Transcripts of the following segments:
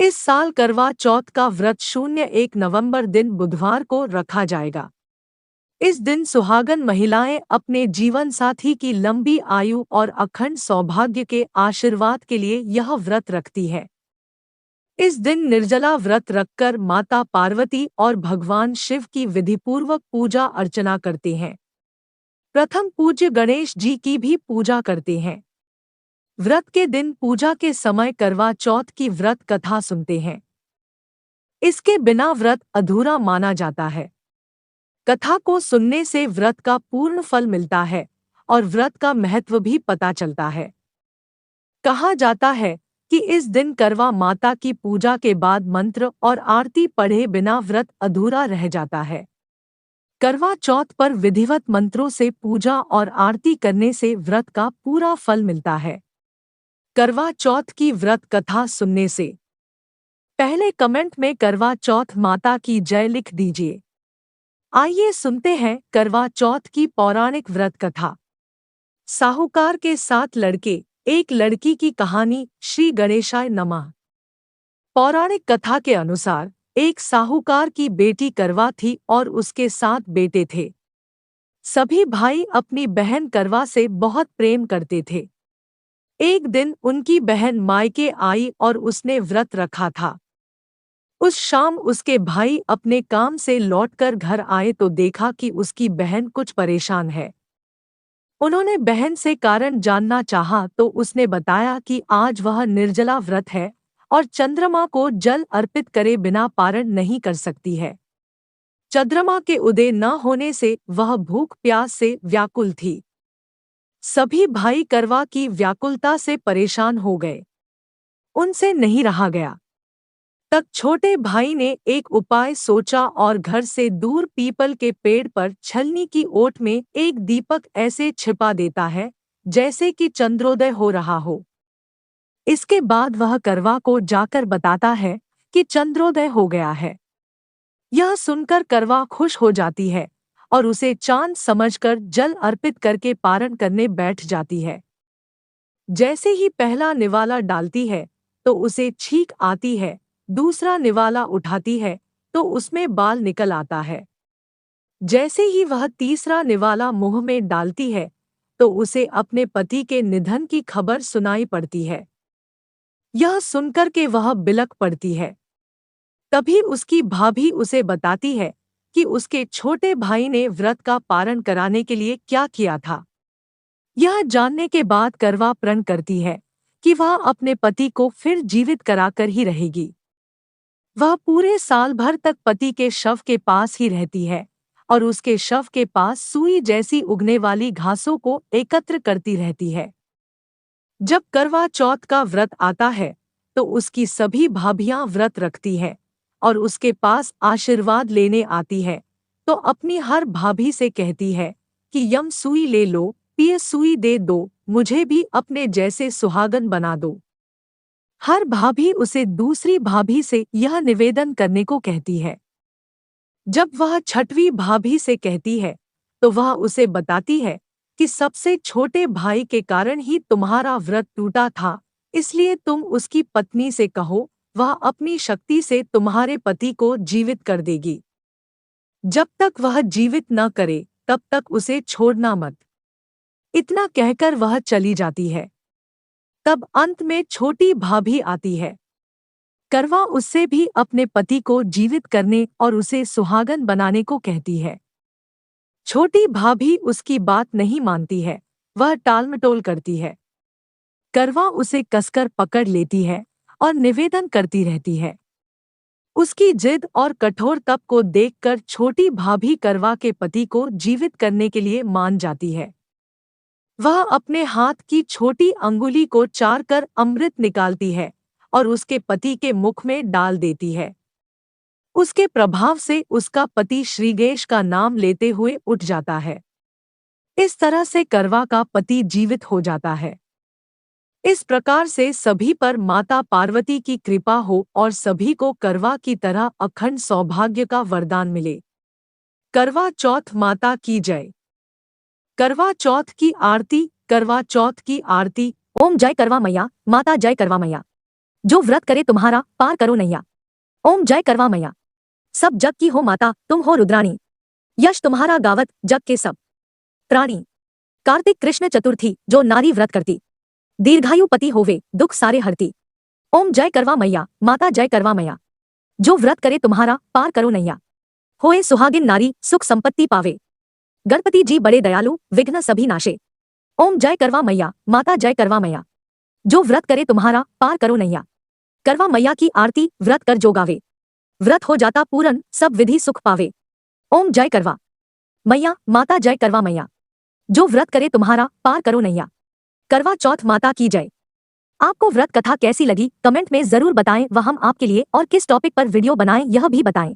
इस साल करवा चौथ का व्रत 01 नवंबर दिन बुधवार को रखा जाएगा। इस दिन सुहागन महिलाएं अपने जीवन साथी की लंबी आयु और अखंड सौभाग्य के आशीर्वाद के लिए यह व्रत रखती है। इस दिन निर्जला व्रत रखकर माता पार्वती और भगवान शिव की विधिपूर्वक पूजा अर्चना करते हैं। प्रथम पूज्य गणेश जी की भी पूजा करते हैं। व्रत के दिन पूजा के समय करवा चौथ की व्रत कथा सुनते हैं। इसके बिना व्रत अधूरा माना जाता है। कथा को सुनने से व्रत का पूर्ण फल मिलता है और व्रत का महत्व भी पता चलता है। कहा जाता है कि इस दिन करवा माता की पूजा के बाद मंत्र और आरती पढ़े बिना व्रत अधूरा रह जाता है। करवा चौथ पर विधिवत मंत्रों से पूजा और आरती करने से व्रत का पूरा फल मिलता है। करवा चौथ की व्रत कथा सुनने से पहले कमेंट में करवा चौथ माता की जय लिख दीजिए। आइए सुनते हैं करवा चौथ की पौराणिक व्रत कथा। साहूकार के 7 लड़के एक लड़की की कहानी। श्री गणेशाय नमः। पौराणिक कथा के अनुसार एक साहूकार की बेटी करवा थी और उसके 7 बेटे थे। सभी भाई अपनी बहन करवा से बहुत प्रेम करते थे। एक दिन उनकी बहन मायके आई और उसने व्रत रखा था। उस शाम उसके भाई अपने काम से लौटकर घर आए तो देखा कि उसकी बहन कुछ परेशान है। उन्होंने बहन से कारण जानना चाहा तो उसने बताया कि आज वह निर्जला व्रत है और चंद्रमा को जल अर्पित करे बिना पारण नहीं कर सकती है। चंद्रमा के उदय न होने से वह भूख प्यास से व्याकुल थी। सभी भाई करवा की व्याकुलता से परेशान हो गए। उनसे नहीं रहा गया। तब छोटे भाई ने एक उपाय सोचा और घर से दूर पीपल के पेड़ पर छलनी की ओट में एक दीपक ऐसे छिपा देता है जैसे कि चंद्रोदय हो रहा हो। इसके बाद वह करवा को जाकर बताता है कि चंद्रोदय हो गया है। यह सुनकर करवा खुश हो जाती है और उसे चांद समझकर जल अर्पित करके पारण करने बैठ जाती है। जैसे ही पहला निवाला डालती है तो उसे छींक आती है, दूसरा निवाला उठाती है तो उसमें बाल निकल आता है। जैसे ही वह तीसरा निवाला मुंह में डालती है तो उसे अपने पति के निधन की खबर सुनाई पड़ती है। यह सुनकर के वह बिलख पड़ती है। तभी उसकी भाभी उसे बताती है कि उसके छोटे भाई ने व्रत का पारण कराने के लिए क्या किया था। यह जानने के बाद करवा प्रण करती है कि वह अपने पति को फिर जीवित कराकर ही रहेगी। वह पूरे साल भर तक पति के शव के पास ही रहती है और उसके शव के पास सुई जैसी उगने वाली घासों को एकत्र करती रहती है। जब करवा चौथ का व्रत आता है तो उसकी सभी भाभियां व्रत रखती हैं और उसके पास आशीर्वाद लेने आती है तो अपनी हर भाभी से कहती है कि यम सुई ले लो, पिय सुई दे दो, मुझे भी अपने जैसे सुहागन बना दो। हर भाभी उसे दूसरी भाभी से यह निवेदन करने को कहती है। जब वह छठवीं भाभी से कहती है तो वह उसे बताती है कि सबसे छोटे भाई के कारण ही तुम्हारा व्रत टूटा था, इसलिए तुम उसकी पत्नी से कहो, वह अपनी शक्ति से तुम्हारे पति को जीवित कर देगी। जब तक वह जीवित न करे तब तक उसे छोड़ना मत। इतना कहकर वह चली जाती है। तब अंत में छोटी भाभी आती है। करवा उससे भी अपने पति को जीवित करने और उसे सुहागन बनाने को कहती है। छोटी भाभी उसकी बात नहीं मानती है, वह टालमटोल करती है। करवा उसे कसकर पकड़ लेती है और निवेदन करती रहती है। उसकी जिद और कठोर तप को देखकर छोटी भाभी करवा के पति को जीवित करने के लिए मान जाती है। वह अपने हाथ की छोटी अंगुली को चार कर अमृत निकालती है और उसके पति के मुख में डाल देती है। उसके प्रभाव से उसका पति श्रीगेश का नाम लेते हुए उठ जाता है। इस तरह से करवा का पति जीवित हो जाता है। इस प्रकार से सभी पर माता पार्वती की कृपा हो और सभी को करवा की तरह अखंड सौभाग्य का वरदान मिले। करवा चौथ माता की जय। करवा चौथ की आरती। करवा चौथ की आरती। ओम जय करवा मैया, माता जय करवा मैया। जो व्रत करे तुम्हारा पार करो नैया। ओम जय करवा मैया। सब जग की हो माता तुम हो रुद्राणी, यश तुम्हारा गावत जग के सब प्राणी। कार्तिक कृष्ण चतुर्थी जो नारी व्रत करती, दीर्घायु पति होवे दुख सारे हरती। ओम जय करवा मैया माता जय करवा मैया। जो व्रत करे तुम्हारा पार करो नैया। होए सुहागिन नारी सुख संपत्ति पावे, गणपति जी बड़े दयालु विघ्न सभी नाशे। ओम जय करवा मैया माता जय करवा मैया। जो व्रत करे तुम्हारा पार करो नैया। करवा मैया की आरती व्रत कर जो गावे, व्रत हो जाता पूरन सब विधि सुख पावे। ओम जय करवा मैया माता जय करवा मैया। जो व्रत करे तुम्हारा पार करो नैया। करवा चौथ माता की जय। आपको व्रत कथा कैसी लगी कमेंट में जरूर बताएं व हम आपके लिए और किस टॉपिक पर वीडियो बनाएं यह भी बताएं।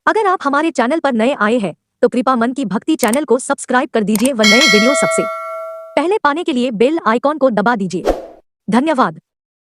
अगर आप हमारे चैनल पर नए आए हैं तो कृपा मन की भक्ति चैनल को सब्सक्राइब कर दीजिए व नए वीडियो सबसे पहले पाने के लिए बेल आइकॉन को दबा दीजिए। धन्यवाद।